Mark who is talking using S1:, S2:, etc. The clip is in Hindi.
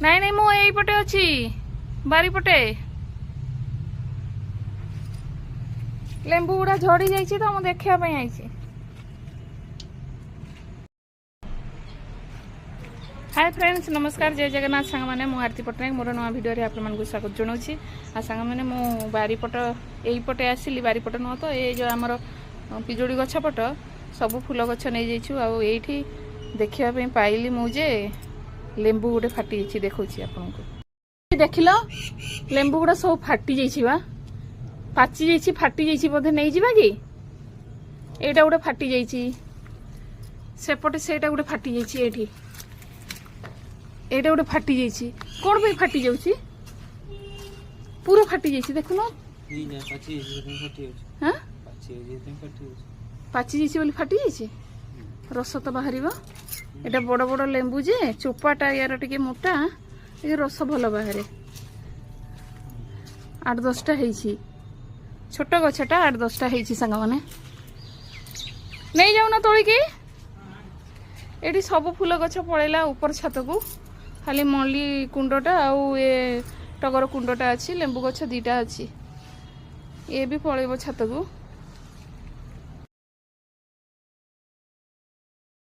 S1: ନାଇଁ ନାଇଁ ମୁଁ ଏଇପଟେ ଅଛି ବାରିପଟେ ଲେମ୍ବୁ ଗୁଡା ଝଡି ଯାଇଛି ତ ମୁଁ ଦେଖିବା ପାଇଁ ଆଇଛି। हाय फ्रेंड्स नमस्कार जय जगन्नाथ सांग मैंने मु आरती पट्टनायक मोर नुआ भिडियो रे आपन को स्वागत जनाऊँगी। आ सांग मैंने मु बारीपट यहीपटे आसिली बारीपट नुह तो ये जो आमर पिजोड़ी गछ पट सब फूल गछ नहीं जाइछु आ एठी देखिया पे पाइली मुझे लेंबू गोटे फाटी जाइछि देखौछि आपन को देखिल लेंबू गुड़ा सब फाटी जाइछि बा पाची जाइछि फाटी जाइछि बोधे नहीं जिबा कि एटा गोटे फाटी जाइछि सेपटे सेटा गोटे फाटी जाइछि एठी एटा गोटे फाटी जाइछि कोन पे फाटी जाउछि पूरा फाटी जाइछि देखुन
S2: नहीं ना पाची जे फाटी जाउछि
S1: हां
S2: पाची जे फाटी जाउछि
S1: पाची जाइछि बोली फाटी जाइछि रस तो बाहरिबो एटा बड़ बड़ लेंबू जे चोपाटा यार टिके मोटा ए रस भलो बाहरे 8-10 टा हेछि छोट गछटा 8-10 टा हेछि संग माने नहीं जाउना तोळी की एटी सब फूल गछ पळेला ऊपर छत को खाली मल्ली कुंडटा आउ ए टगर कुंडटा अच्छी लेंबू गछ 2टा अच्छी ये भी पळेबो छत को।